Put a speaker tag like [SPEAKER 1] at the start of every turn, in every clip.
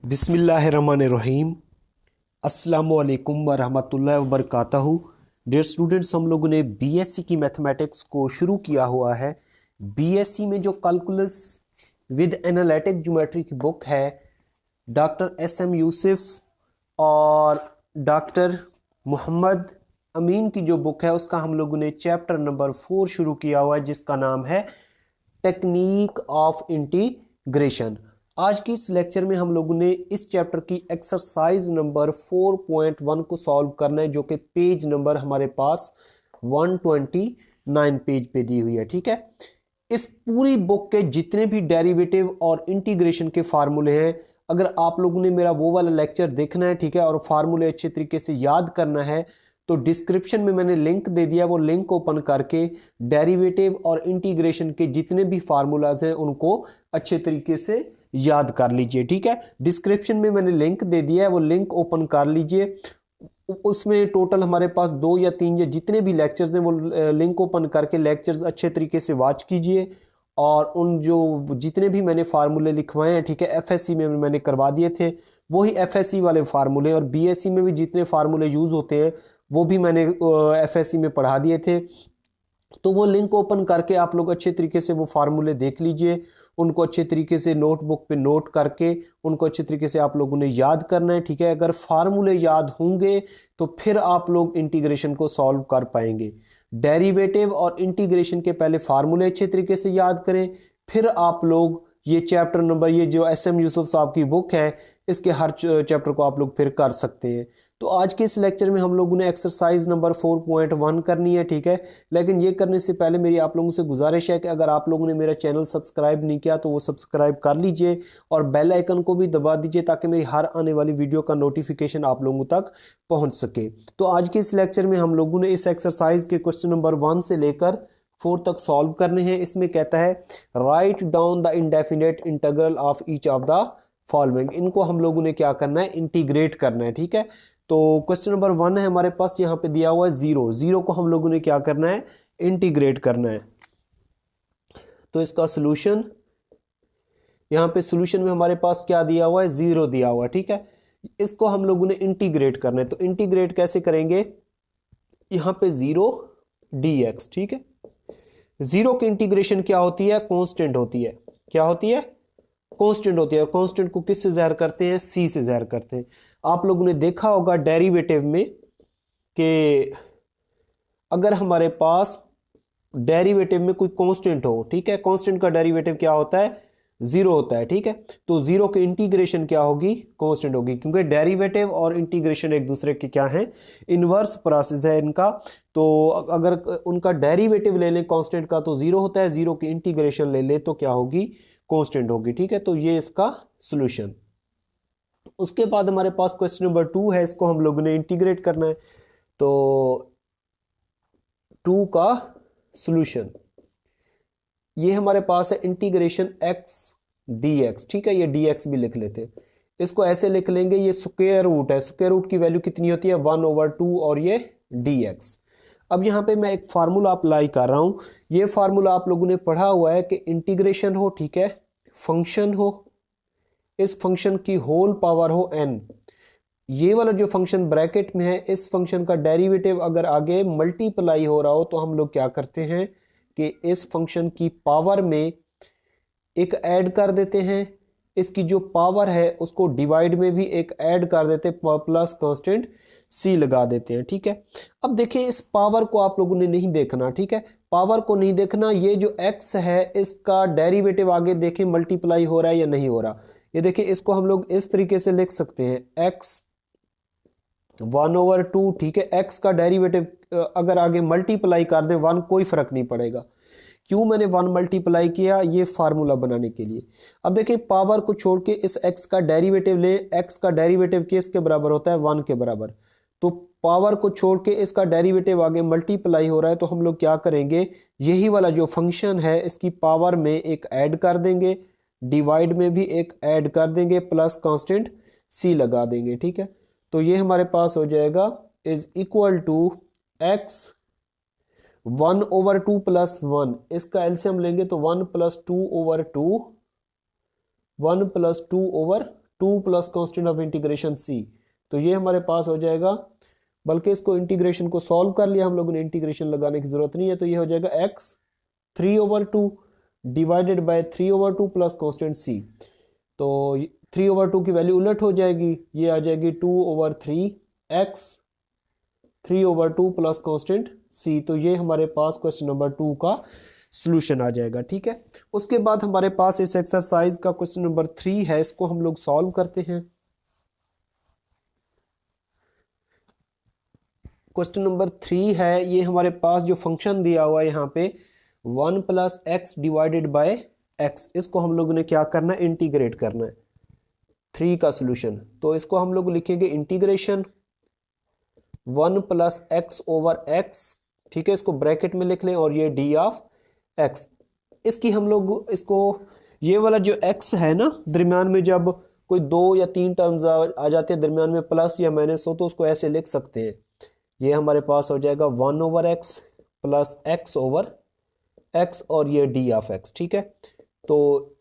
[SPEAKER 1] बिस्मिल्लाहिर्रहमानिर्रहीम। अस्सलामुअलैकुम वरहमतुल्लाहि वबरकातहू। डियर स्टूडेंट्स, हम लोगों ने बीएससी की मैथमेटिक्स को शुरू किया हुआ है। बीएससी में जो कैलकुलस विद एनालिटिक ज्योमेट्री की बुक है डॉक्टर एस एम यूसुफ और डॉक्टर मोहम्मद अमीन की जो बुक है उसका हम लोगों ने चैप्टर नंबर 4 शुरू किया हुआ है जिसका नाम है टेक्निक ऑफ इंटीग्रेशन। आज की इस लेक्चर में हम लोगों ने इस चैप्टर की एक्सरसाइज नंबर 4.1 को सॉल्व करना है जो कि पेज नंबर हमारे पास 129 पेज पे दी हुई है। ठीक है, इस पूरी बुक के जितने भी डेरिवेटिव और इंटीग्रेशन के फार्मूले हैं, अगर आप लोगों ने मेरा वो वाला लेक्चर देखना है, ठीक है, और फार्मूले अच्छे तरीके से याद करना है तो डिस्क्रिप्शन में मैंने लिंक दे दिया, वो लिंक ओपन करके डेरिवेटिव और इंटीग्रेशन के जितने भी फार्मूलाज हैं उनको अच्छे तरीके से याद कर लीजिए। ठीक है, डिस्क्रिप्शन में मैंने लिंक दे दिया है, वो लिंक ओपन कर लीजिए। उसमें टोटल हमारे पास 2 या 3 या जितने भी लेक्चर्स हैं वो लिंक ओपन करके लेक्चर्स अच्छे तरीके से वॉच कीजिए और उन जो जितने भी मैंने फार्मूले लिखवाए हैं, ठीक है, एफएससी में मैंने करवा दिए थे वही एफएससी वाले फार्मूले, और बीएससी में भी जितने फार्मूले यूज होते हैं वो भी मैंने एफएससी में पढ़ा दिए थे। तो वो लिंक ओपन करके आप लोग अच्छे तरीके से वो फार्मूले देख लीजिए, उनको अच्छे तरीके से नोटबुक पे नोट करके उनको अच्छे तरीके से आप लोगों ने याद करना है। ठीक है, अगर फार्मूले याद होंगे तो फिर आप लोग इंटीग्रेशन को सॉल्व कर पाएंगे। डेरिवेटिव और इंटीग्रेशन के पहले फार्मूले अच्छे तरीके से याद करें, फिर आप लोग ये चैप्टर नंबर, ये जो एस एम यूसुफ साहब की बुक है इसके हर चैप्टर को आप लोग फिर कर सकते हैं। तो आज के इस लेक्चर में हम लोगों ने एक्सरसाइज नंबर 4.1 करनी है। ठीक है, लेकिन ये करने से पहले मेरी आप लोगों से गुजारिश है कि अगर आप लोगों ने मेरा चैनल सब्सक्राइब नहीं किया तो वो सब्सक्राइब कर लीजिए और बेल आइकन को भी दबा दीजिए ताकि मेरी हर आने वाली वीडियो का नोटिफिकेशन आप लोगों तक पहुंच सके। तो आज के इस लेक्चर में हम लोगों ने इस एक्सरसाइज के क्वेश्चन नंबर 1 से लेकर 4 तक सॉल्व करने हैं। इसमें कहता है write down the indefinite integral of each of the following. इनको हम लोगों ने क्या करना है, इंटीग्रेट करना है। ठीक है, तो क्वेश्चन नंबर 1 है हमारे पास, यहाँ पे दिया हुआ है 0 को हम लोगों ने क्या करना है, इंटीग्रेट करना है। तो इसका सॉल्यूशन, यहाँ पे सॉल्यूशन में हमारे पास क्या दिया हुआ है, 0 दिया हुआ है। ठीक है, इसको हम लोगों ने इंटीग्रेट करना है। तो इंटीग्रेट कैसे करेंगे, यहाँ पे 0 dx। ठीक है, 0 की इंटीग्रेशन क्या होती है, कांस्टेंट होती है। क्या होती है, कांस्टेंट होती है। और कांस्टेंट को किससे ज़ाहिर करते हैं, c से ज़ाहिर करते हैं। आप लोगों ने देखा होगा डेरिवेटिव में कि अगर हमारे पास डेरिवेटिव में कोई कांस्टेंट हो, ठीक है, कांस्टेंट का डेरिवेटिव क्या होता है, 0 होता है। ठीक है, तो 0 की इंटीग्रेशन क्या होगी, कांस्टेंट होगी, क्योंकि डेरिवेटिव और इंटीग्रेशन एक दूसरे के क्या है, इनवर्स प्रोसेस है इनका। तो अगर उनका डेरिवेटिव ले लें कांस्टेंट का तो 0 होता है, 0 की इंटीग्रेशन ले लें तो क्या होगी, कांस्टेंट होगी। ठीक है, तो ये इसका सॉल्यूशन। उसके बाद हमारे पास क्वेश्चन नंबर 2 है, इसको हम लोगों ने इंटीग्रेट करना है। तो 2 का सॉल्यूशन ये हमारे पास है इंटीग्रेशन x dx। ठीक है, ये dx भी लिख लेते हैं, इसको ऐसे लिख लेंगे, ये स्क्वायर रूट है, स्क्वायर रूट की वैल्यू कितनी होती है, 1/2 और ये dx। अब यहाँ पे मैं एक फार्मूला अप्लाई कर रहा हूँ। ये फार्मूला आप लोगों ने पढ़ा हुआ है कि इंटीग्रेशन हो, ठीक है, फंक्शन हो, इस फंक्शन की होल पावर हो n, ये वाला जो फंक्शन ब्रैकेट में है इस फंक्शन का डेरिवेटिव अगर आगे मल्टीप्लाई हो रहा हो तो हम लोग क्या करते हैं कि इस फंक्शन की पावर में एक ऐड कर देते हैं, इसकी जो पावर है उसको डिवाइड में भी एक ऐड कर देते हैं, प्लस कांस्टेंट c लगा देते हैं। ठीक है, अब देखिए इस पावर को आप लोगों ने नहीं देखना। ठीक है, पावर को नहीं देखना, ये जो x है इसका डेरिवेटिव आगे देखें मल्टीप्लाई हो रहा है या नहीं हो रहा। ये देखिए, इसको हम लोग इस तरीके से लिख सकते हैं, x 1/2। ठीक है, x का डेरिवेटिव अगर आगे मल्टीप्लाई कर दें 1, कोई फर्क नहीं पड़ेगा। क्यों मैंने 1 मल्टीप्लाई किया, ये फार्मूला बनाने के लिए। अब देखिए पावर को छोड़ के इस x का डेरिवेटिव लें, x का डेरिवेटिव किसके बराबर होता है, 1 के बराबर। तो पावर को छोड़ के इसका डेरिवेटिव आगे मल्टीप्लाई हो रहा है तो हम लोग क्या करेंगे, यही वाला जो फंक्शन है इसकी पावर में एक ऐड कर देंगे, डिवाइड में भी एक ऐड कर देंगे, प्लस कांस्टेंट c लगा देंगे। ठीक है, तो ये हमारे पास हो जाएगा is equal to x 1/2 plus 1, इसका एलसीएम लेंगे तो 1 + 2/2, 1 + 2/2 2 प्लस कॉन्स्टेंट ऑफ इंटीग्रेशन सी। तो ये हमारे पास हो जाएगा, बल्कि इसको इंटीग्रेशन को सॉल्व कर लिया हम लोगों ने, इंटीग्रेशन लगाने की जरूरत नहीं है। तो ये हो जाएगा x 3/2 divided by 3/2 plus constant C. तो 3/2 की वैल्यू उलट हो जाएगी, ये आ जाएगी 2/3 x 3/2 प्लस कॉन्स्टेंट सी। तो ये हमारे पास क्वेश्चन नंबर 2 का सॉल्यूशन आ जाएगा। ठीक है, उसके बाद हमारे पास इस एक्सरसाइज का क्वेश्चन नंबर 3 है, इसको हम लोग सॉल्व करते हैं। क्वेश्चन नंबर 3 है, ये हमारे पास जो फंक्शन दिया हुआ है यहाँ पे 1 plus x divided by x, इसको हम लोगों ने क्या करना है, इंटीग्रेट करना है। 3 का सॉल्यूशन, तो इसको हम लोग लिखेंगे integration 1 plus x over x. ठीक है, इसको ब्रैकेट में लिख लें, और ये डी ऑफ एक्स। इसकी हम लोग इसको, ये वाला जो एक्स है ना, दरमियान में जब कोई 2 या 3 टर्म्स आ जाते हैं दरमियान में प्लस या माइनस हो, तो उसको ऐसे लिख सकते हैं। ये हमारे पास हो जाएगा 1/x plus x over x, और ये डी ऑफ एक्स। ठीक है, तो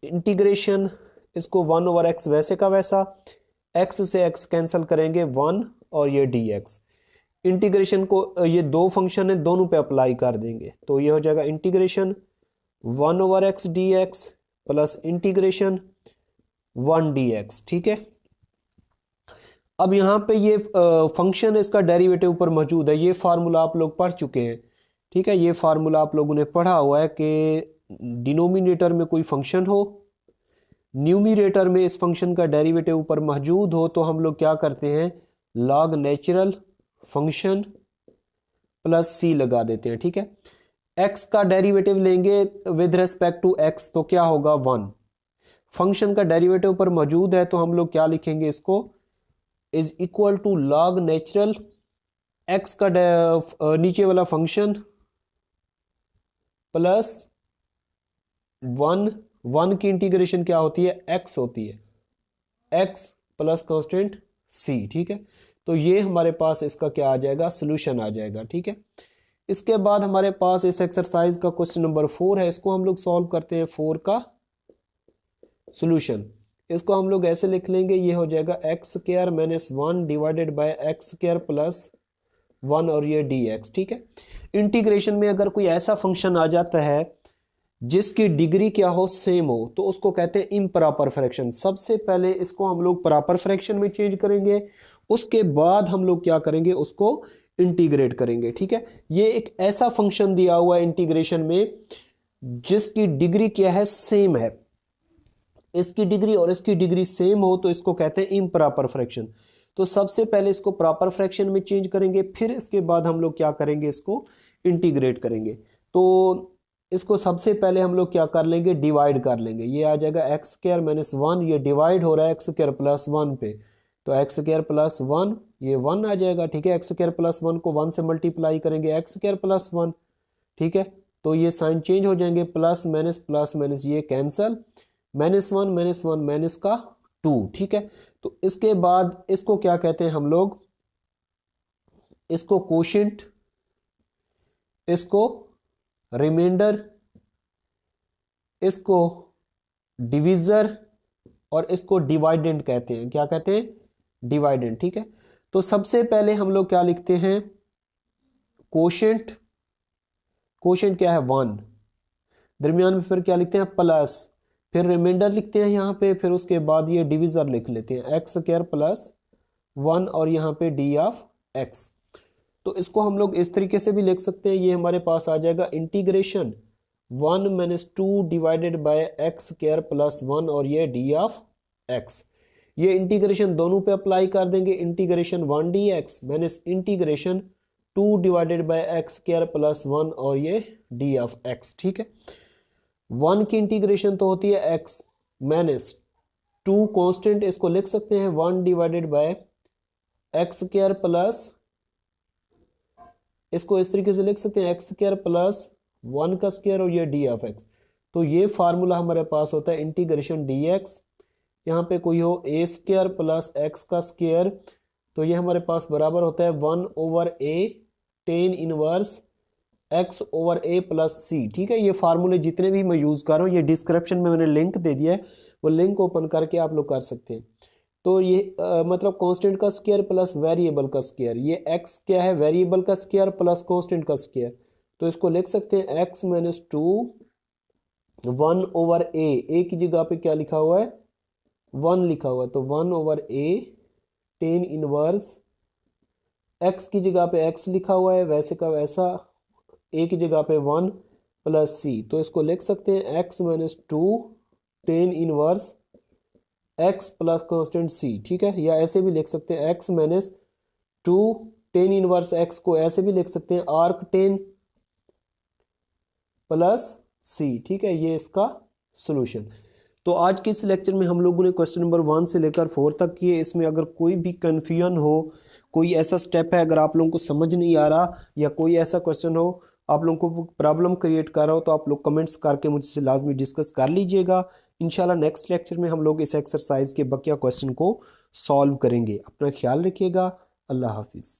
[SPEAKER 1] इंटीग्रेशन, इसको 1/x वैसे का वैसा, x से x कैंसिल करेंगे 1, और ये dx। इंटीग्रेशन को ये दो फंक्शन है, दोनों पे अप्लाई कर देंगे, तो ये हो जाएगा integration 1/x dx plus integration 1 dx। ठीक है, अब यहाँ पे ये फंक्शन इसका डेरिवेटिव ऊपर मौजूद है, ये फार्मूला आप लोग पढ़ चुके हैं। ठीक है, ये फार्मूला आप लोगों ने पढ़ा हुआ है कि डिनोमिनेटर में कोई फंक्शन हो, न्यूमिनेटर में इस फंक्शन का डेरिवेटिव ऊपर मौजूद हो, तो हम लोग क्या करते हैं, लॉग नेचुरल फंक्शन प्लस सी लगा देते हैं। ठीक है, एक्स का डेरिवेटिव लेंगे विद रेस्पेक्ट टू एक्स, तो क्या होगा 1। फंक्शन का डेरिवेटिव ऊपर मौजूद है, तो हम लोग क्या लिखेंगे, इसको is equal to log natural x का नीचे वाला फंक्शन प्लस 1 की इंटीग्रेशन क्या होती है, एक्स होती है, एक्स प्लस कांस्टेंट सी। ठीक है, तो ये हमारे पास इसका क्या आ जाएगा, सॉल्यूशन आ जाएगा। ठीक है, इसके बाद हमारे पास इस एक्सरसाइज का क्वेश्चन नंबर 4 है, इसको हम लोग सॉल्व करते हैं। 4 का सॉल्यूशन, इसको हम लोग ऐसे लिख लेंगे, ये हो जाएगा x square minus 1 divided by x square plus 1, और ये dx। ठीक है, इंटीग्रेशन में अगर कोई ऐसा फंक्शन आ जाता है जिसकी डिग्री क्या हो, सेम हो, तो उसको कहते हैं इम्प्रॉपर फ्रैक्शन। सबसे पहले इसको हम लोग प्रॉपर फ्रैक्शन में चेंज करेंगे, उसके बाद हम लोग क्या करेंगे, उसको इंटीग्रेट करेंगे। ठीक है, ये एक ऐसा फंक्शन दिया हुआ है इंटीग्रेशन में जिसकी डिग्री क्या है, सेम है, इसकी डिग्री और इसकी डिग्री सेम हो, तो इसको कहते हैं इम्प्रॉपर फ्रैक्शन। तो सबसे पहले इसको प्रॉपर फ्रैक्शन में चेंज करेंगे, फिर इसके बाद हम लोग क्या करेंगे, इसको इंटीग्रेट करेंगे। तो इसको सबसे पहले हम लोग क्या कर लेंगे, डिवाइड कर लेंगे, ये आ जाएगा एक्स स्क्वायर माइनस 1, ये डिवाइड हो रहा है एक्स स्क्वायर प्लस 1 पे, तो एक्स स्क्वायर प्लस 1 ये 1 आ जाएगा। ठीक है, एक्स स्क्वायर प्लस 1 को 1 से मल्टीप्लाई करेंगे, एक्स स्क्वायर प्लस 1। ठीक है, तो ये साइन चेंज हो जाएंगे, प्लस माइनस ये कैंसल, -1 माइनस का 2। ठीक है, तो इसके बाद इसको क्या कहते हैं हम लोग, इसको कोशेंट, इसको रिमाइंडर, इसको डिविजर, और इसको डिवाइडेंड कहते हैं। क्या कहते हैं, डिवाइडेंड। ठीक है, तो सबसे पहले हम लोग क्या लिखते हैं, कोशेंट, कोशेंट क्या है 1, दरमियान में फिर क्या लिखते हैं प्लस, फिर रिमाइंडर लिखते हैं यहाँ पे, फिर उसके बाद ये डिविजर लिख लेते हैं, एक्स स्क्वायर प्लस 1, और यहाँ पे डी ऑफ एक्स। तो इसको हम लोग इस तरीके से भी लिख सकते हैं, ये हमारे पास आ जाएगा integration 1 minus 2 divided by x square plus 1, और ये डी ऑफ एक्स। ये इंटीग्रेशन दोनों पे अप्लाई कर देंगे, integration 1 dx minus integration 2 divided by x square plus 1, और ये डी ऑफ एक्स। ठीक है, 1 की इंटीग्रेशन तो होती है x माइनस 2 कॉन्स्टेंट, इसको लिख सकते हैं 1 divided by x square plus, इसको इस तरीके से लिख सकते हैं एक्स स्क्वायर प्लस 1 का स्क्वायर, और ये डी ऑफ एक्स। तो ये फार्मूला हमारे पास होता है इंटीग्रेशन dx, यहाँ पे कोई हो a स्क्वायर प्लस एक्स का स्क्वायर, तो ये हमारे पास बराबर होता है 1/a tan inverse x over a plus C. ठीक है, ये फार्मूले जितने भी मैं यूज़ कर रहा हूँ, ये डिस्क्रिप्शन में मैंने लिंक दे दिया है, वो लिंक ओपन करके आप लोग कर सकते हैं। तो ये मतलब कांस्टेंट का स्क्वायर प्लस वेरिएबल का स्क्वायर, ये x क्या है, वेरिएबल का स्क्वायर प्लस कांस्टेंट का स्क्वायर। तो इसको लिख सकते हैं x माइनस 2 1/a, a की जगह पे क्या लिखा हुआ है, 1 लिखा हुआ है, तो 1/a tan इनवर्स, x की जगह पे x लिखा हुआ है वैसे का वैसा, a की जगह पे 1 प्लस c। तो इसको लिख सकते हैं x minus 2 tan inverse x plus constant c, ठीक है। या ऐसे भी लिख सकते हैं x minus 2 tan inverse x को ऐसे भी लिख सकते हैं आर्क tan प्लस c, ठीक है। ये इसका सॉल्यूशन। तो आज के इस लेक्चर में हम लोगों ने क्वेश्चन नंबर 1 से लेकर 4 तक किए। इसमें अगर कोई भी कन्फ्यूजन हो, कोई ऐसा स्टेप है अगर आप लोगों को समझ नहीं आ रहा, या कोई ऐसा क्वेश्चन हो आप लोगों को प्रॉब्लम क्रिएट कर रहा हो, तो आप लोग कमेंट्स करके मुझसे लाजमी डिस्कस कर लीजिएगा। इंशाल्लाह नेक्स्ट लेक्चर में हम लोग इस एक्सरसाइज के बकिया क्वेश्चन को सॉल्व करेंगे। अपना ख्याल रखिएगा। अल्लाह हाफिज़।